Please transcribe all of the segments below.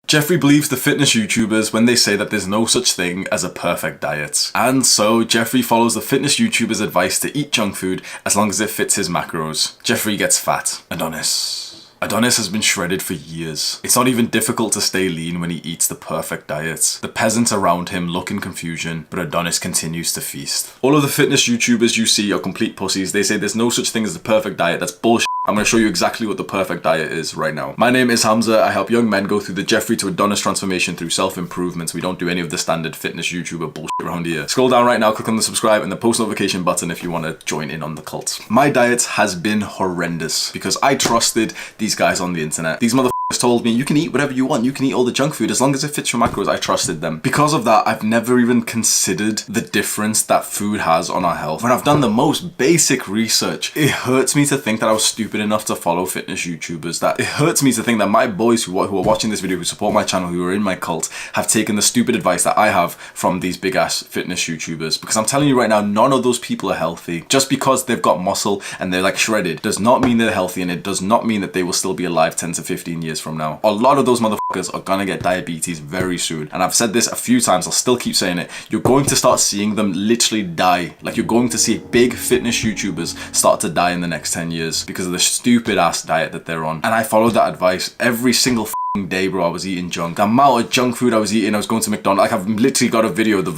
Jeffrey believes the fitness YouTubers when they say that there's no such thing as a perfect diet. And so Jeffrey follows the fitness YouTubers' advice to eat junk food as long as it fits his macros. Jeffrey gets fat. Adonis has been shredded for years. It's not even difficult to stay lean when he eats the perfect diet. The peasants around him look in confusion, but Adonis continues to feast. All of the fitness YouTubers you see are complete pussies. They say there's no such thing as the perfect diet. That's bullshit. I'm going to show you exactly what the perfect diet is right now. My name is Hamza. I help young men go through the Jeffrey to Adonis transformation through self-improvement. We don't do any of the standard fitness YouTuber bullshit around here. Scroll down right now, click on the subscribe and the post notification button if you want to join in on the cult. My diet has been horrendous because I trusted these guys on the internet. These motherfuckers told me you can eat whatever you want, you can eat all the junk food as long as it fits your macros. I trusted them. Because of that, I've never even considered the difference that food has on our health. When I've done the most basic research, it hurts me to think that I was stupid enough to follow fitness YouTubers. That it hurts me to think that my boys who are watching this video, who support my channel, who are in my cult, have taken the stupid advice that I have from these big ass fitness YouTubers. Because I'm telling you right now, none of those people are healthy. Just because they've got muscle and they're like shredded does not mean they're healthy, and it does not mean that they will still be alive 10 to 15 years from now. A lot of those motherfuckers are gonna get diabetes very soon. And I've said this a few times, I'll still keep saying it. You're going to start seeing them literally die. Like, you're going to see big fitness YouTubers start to die in the next 10 years because of the stupid ass diet that they're on. And I followed that advice every single day, bro. I was eating junk. The amount of junk food I was eating, I was going to McDonald's. Like, I've literally got a video, the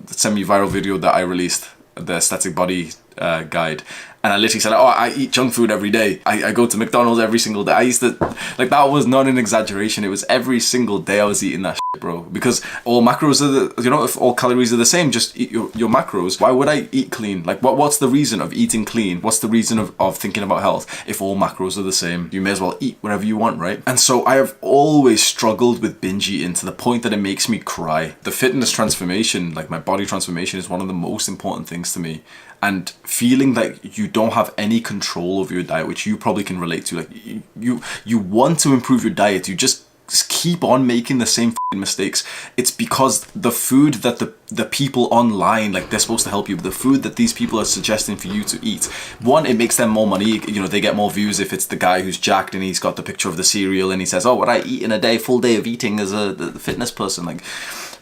semi-viral video that I released, the aesthetic body guide. And I literally said, oh, I eat junk food every day. I go to McDonald's every single day. I used to, like, that was not an exaggeration. It was every single day I was eating that shit, bro. Because all macros are the, you know, if all calories are the same, just eat your macros. Why would I eat clean? Like, what's the reason of eating clean? What's the reason of thinking about health if all macros are the same? You may as well eat whatever you want, right? And so I have always struggled with binge eating to the point that it makes me cry. The fitness transformation, like my body transformation, is one of the most important things to me. And feeling like you don't have any control over your diet, which you probably can relate to. Like, you want to improve your diet, you just keep on making the same mistakes. It's because the food that the people online, like, they're supposed to help you, but the food that these people are suggesting for you to eat, one, it makes them more money. You know, they get more views if it's the guy who's jacked and he's got the picture of the cereal and he says, oh, what I eat in a day, full day of eating as the fitness person. Like,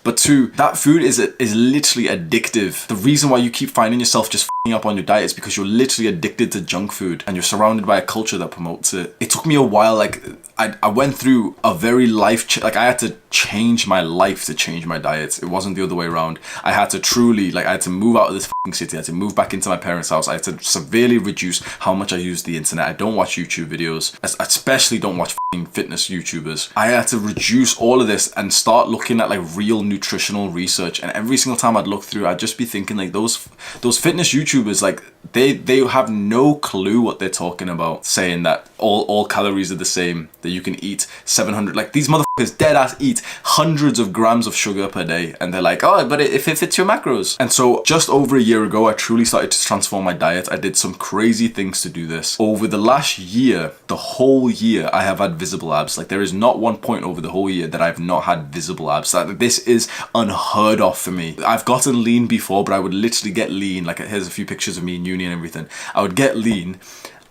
but two, that food is literally addictive. The reason why you keep finding yourself just f***ing up on your diet is because you're literally addicted to junk food and you're surrounded by a culture that promotes it. It took me a while. Like, I went through a very like, I had to change my life to change my diet. It wasn't the other way around. I had to truly, like, I had to move out of this f***ing city. I had to move back into my parents' house. I had to severely reduce how much I use the internet. I don't watch YouTube videos. I especially don't watch f***ing fitness YouTubers. I had to reduce all of this and start looking at, like, real nutritional research. And every single time I'd look through, I'd just be thinking, like, those fitness YouTubers, like, they have no clue what they're talking about, saying that all calories are the same, that you can eat 700, like, these motherfuckers dead ass eat hundreds of grams of sugar per day, and they're like, oh, but if it fits your macros. And so just over a year ago, I truly started to transform my diet. I did some crazy things to do this. Over the last year, the whole year, I have had visible abs. Like, there is not one point over the whole year that I've not had visible abs. Like, this is unheard of for me. I've gotten lean before, but I would literally get lean. Like, here's a few pictures of me in uni and everything. I would get lean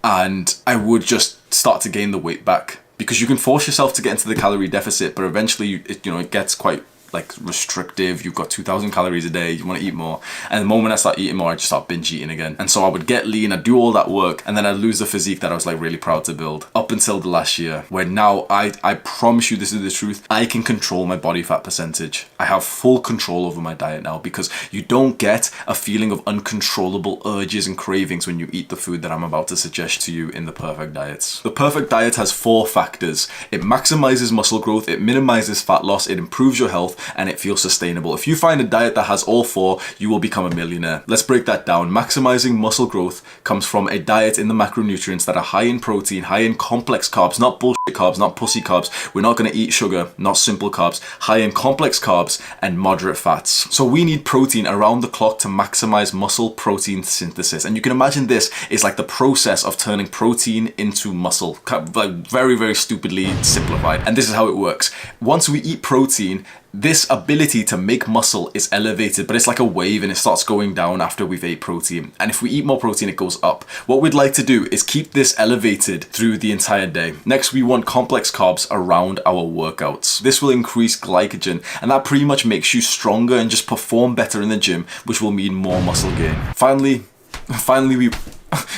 and I would just start to gain the weight back, because you can force yourself to get into the calorie deficit, but eventually it gets quite, like, restrictive. You've got 2,000 calories a day, you want to eat more. And the moment I start eating more, I just start binge eating again. And so I would get lean, I'd do all that work, and then I'd lose the physique that I was, like, really proud to build. Up until the last year, where now I promise you, this is the truth, I can control my body fat percentage. I have full control over my diet now, because you don't get a feeling of uncontrollable urges and cravings when you eat the food that I'm about to suggest to you in the perfect diets. The perfect diet has 4 factors. It maximizes muscle growth, it minimizes fat loss, it improves your health, and it feels sustainable. If you find a diet that has all 4, you will become a millionaire. Let's break that down. Maximizing muscle growth comes from a diet in the macronutrients that are high in protein, high in complex carbs, not bullshit carbs, not pussy carbs. We're not going to eat sugar, not simple carbs. High in complex carbs and moderate fats. So we need protein around the clock to maximize muscle protein synthesis. And you can imagine this is like the process of turning protein into muscle. Like, very, very stupidly simplified. And this is how it works. Once we eat protein, this ability to make muscle is elevated, but it's like a wave and it starts going down after we've ate protein. And if we eat more protein, it goes up. What we'd like to do is keep this elevated through the entire day. Next, we want want complex carbs around our workouts. This will increase glycogen, and that pretty much makes you stronger and just perform better in the gym, which will mean more muscle gain. Finally,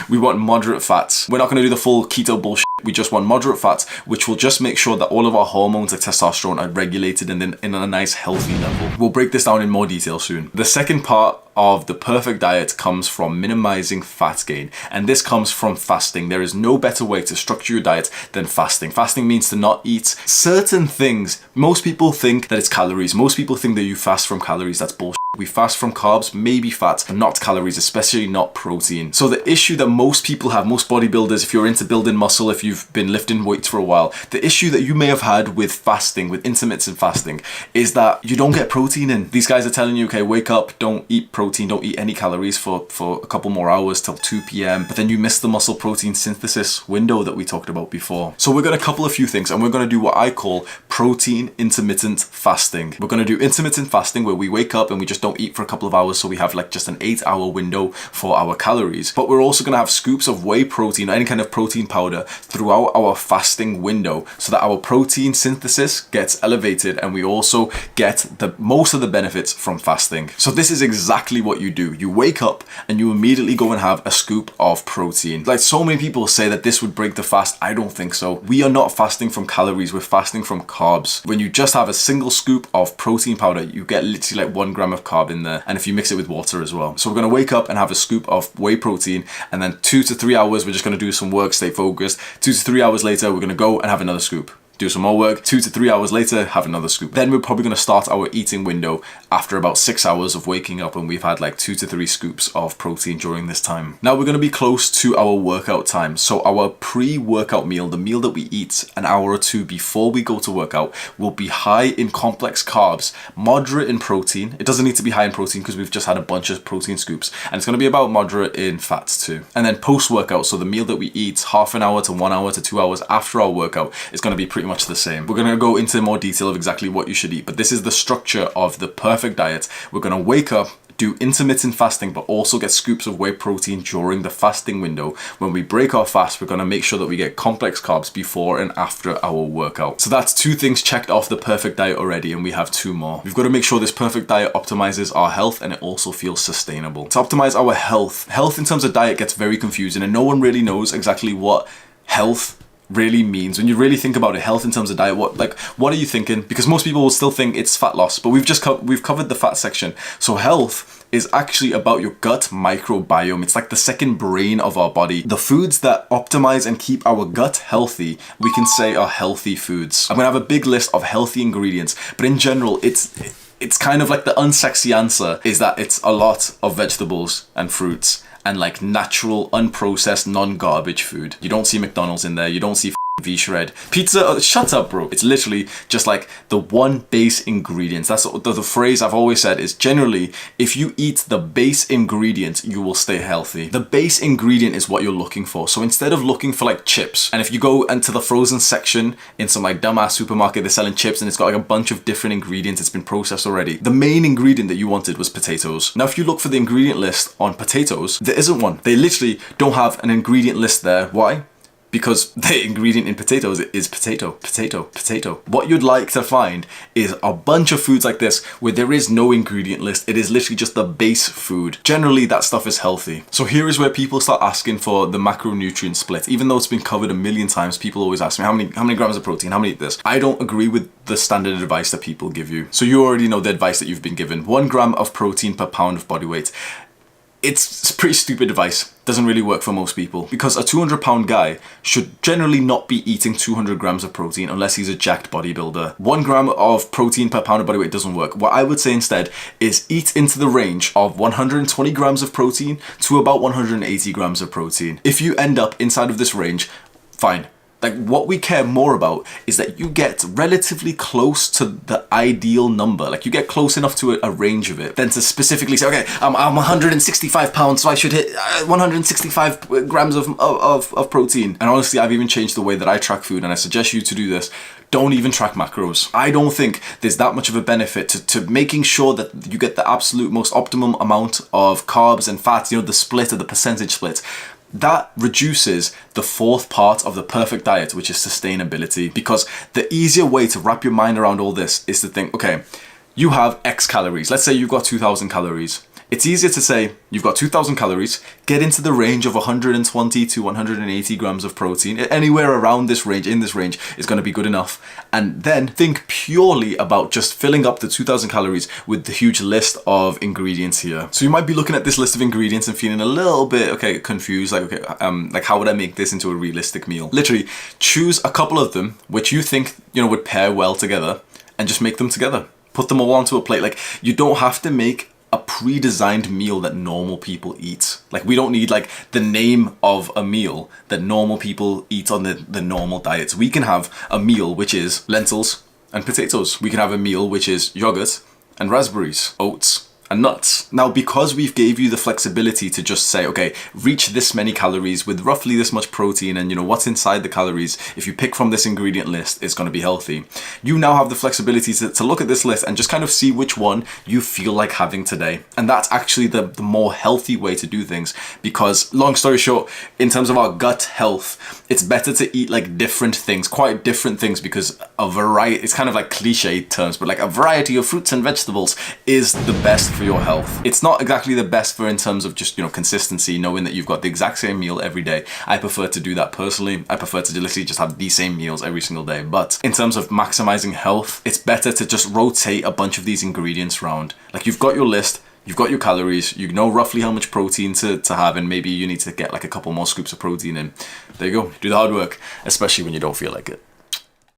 we want moderate fats. We're not going to do the full keto bullshit. We just want moderate fats, which will just make sure that all of our hormones like testosterone are regulated and in a nice healthy level. We'll break this down in more detail soon. The second part of the perfect diet comes from minimizing fat gain, and this comes from fasting. There is no better way to structure your diet than fasting. Fasting means to not eat certain things. Most people think that it's calories. Most people think that you fast from calories. That's bullshit. We fast from carbs, maybe fats, but not calories, especially not protein. So the issue that most people have, most bodybuilders, if you're into building muscle, if you've been lifting weights for a while, the issue that you may have had with fasting, with intermittent fasting, is that you don't get protein in. These guys are telling you, okay, wake up, don't eat protein, don't eat any calories for a couple more hours till 2 p.m. But then you miss the muscle protein synthesis window that we talked about before. So we're going to couple a few things, and we're going to do what I call protein intermittent fasting. We're going to do intermittent fasting where we wake up and we just don't eat for a couple of hours, so we have like just an 8-hour window for our calories. But we're also going to have scoops of whey protein or any kind of protein powder throughout our fasting window so that our protein synthesis gets elevated and we also get the most of the benefits from fasting. So this is exactly what you do. You wake up and you immediately go and have a scoop of protein. Like, so many people say that this would break the fast. I don't think so. We are not fasting from calories, we're fasting from carbs. When you just have a single scoop of protein powder, you get literally like 1 gram of carb in there, and if you mix it with water as well. So we're going to wake up and have a scoop of whey protein, and then 2 to 3 hours we're just going to do some work, stay focused. 2 to 3 hours later we're going to go and have another scoop. Do some more work, 2 to 3 hours later, have another scoop. Then we're probably going to start our eating window after about 6 hours of waking up, and we've had like 2 to 3 scoops of protein during this time. Now we're going to be close to our workout time. So our pre-workout meal, the meal that we eat an hour or two before we go to workout, will be high in complex carbs, moderate in protein. It doesn't need to be high in protein because we've just had a bunch of protein scoops, and it's going to be about moderate in fats too. And then post-workout, so the meal that we eat half an hour to 1 hour to 2 hours after our workout is going to be pretty much the same. We're going to go into more detail of exactly what you should eat, but this is the structure of the perfect diet. We're going to wake up, do intermittent fasting, but also get scoops of whey protein during the fasting window. When we break our fast, we're going to make sure that we get complex carbs before and after our workout. So that's 2 things checked off the perfect diet already, and we have 2 more. We've got to make sure this perfect diet optimizes our health and it also feels sustainable. To optimize our health in terms of diet gets very confusing, and no one really knows exactly what health really means. When you really think about it, health in terms of diet, what are you thinking? Because most people will still think it's fat loss, but we've covered the fat section. So health is actually about your gut microbiome. It's like the second brain of our body. The foods that optimize and keep our gut healthy, we can say are healthy foods. I'm gonna have a big list of healthy ingredients, but in general, it's kind of like the unsexy answer is that it's a lot of vegetables and fruits and like natural, unprocessed, non-garbage food. You don't see McDonald's in there. You don't see V-shred. Pizza, shut up, bro. It's literally just like the one base ingredients. That's the phrase I've always said is generally, if you eat the base ingredient, you will stay healthy. The base ingredient is what you're looking for. So instead of looking for like chips, and if you go into the frozen section in some like dumbass supermarket, they're selling chips and it's got like a bunch of different ingredients. It's been processed already. The main ingredient that you wanted was potatoes. Now, if you look for the ingredient list on potatoes, there isn't one. They literally don't have an ingredient list there. Why? Because the ingredient in potatoes is potato. What you'd like to find is a bunch of foods like this where there is no ingredient list. It is literally just the base food. Generally, that stuff is healthy. So here is where people start asking for the macronutrient split. Even though it's been covered a million times, people always ask me, how many grams of protein? How many eat this? I don't agree with the standard advice that people give you. So you already know the advice that you've been given. 1 gram of protein per pound of body weight. It's pretty stupid advice. Doesn't really work for most people because a 200-pound guy should generally not be eating 200 grams of protein unless he's a jacked bodybuilder. 1 gram of protein per pound of body weight doesn't work. What I would say instead is eat into the range of 120 grams of protein to about 180 grams of protein. If you end up inside of this range, fine. Like, what we care more about is that you get relatively close to the ideal number. Like, you get close enough to a range of it than to specifically say, okay, I'm 165 pounds, so I should hit 165 grams of protein. And honestly, I've even changed the way that I track food, and I suggest you to do this. Don't even track macros. I don't think there's that much of a benefit to making sure that you get the absolute most optimum amount of carbs and fats, you know, the split or the percentage split. that reduces the fourth part of the perfect diet, which is sustainability. Because the easier way to wrap your mind around all this is to think, okay, you have X calories. Let's say you've got 2,000 calories. It's easier to say you've got 2,000 calories, get into the range of 120 to 180 grams of protein. Anywhere around this range, in this range, is going to be good enough. And then think purely about just filling up the 2,000 calories with the huge list of ingredients here. So you might be looking at this list of ingredients and feeling a little bit, okay, confused. Like, like how would I make this into a realistic meal? Literally, choose a couple of them which you think, would pair well together, and just make them together. Put them all onto a plate. Like, you don't have to make a pre-designed meal that normal people eat. Like, we don't need like the name of a meal that normal people eat on the normal diets. We can have a meal which is lentils and potatoes. We can have a meal which is yogurt and raspberries, oats and nuts. Now, because we've gave you the flexibility to just say, okay, reach this many calories with roughly this much protein, and what's inside the calories, if you pick from this ingredient list, it's going to be healthy. You now have the flexibility to look at this list and just kind of see which one you feel like having today. And that's actually the more healthy way to do things, because long story short, in terms of our gut health, it's better to eat like different things, quite different things, because a variety, it's kind of like cliche terms, but like a variety of fruits and vegetables is the best for your health. It's not exactly the best for in terms of just, consistency, knowing that you've got the exact same meal every day. I prefer to do that personally. I prefer to literally just have the same meals every single day. But in terms of maximizing health, it's better to just rotate a bunch of these ingredients around. Like, you've got your list, you've got your calories, you know roughly how much protein to have, and maybe you need to get like a couple more scoops of protein in. There you go. Do the hard work, especially when you don't feel like it.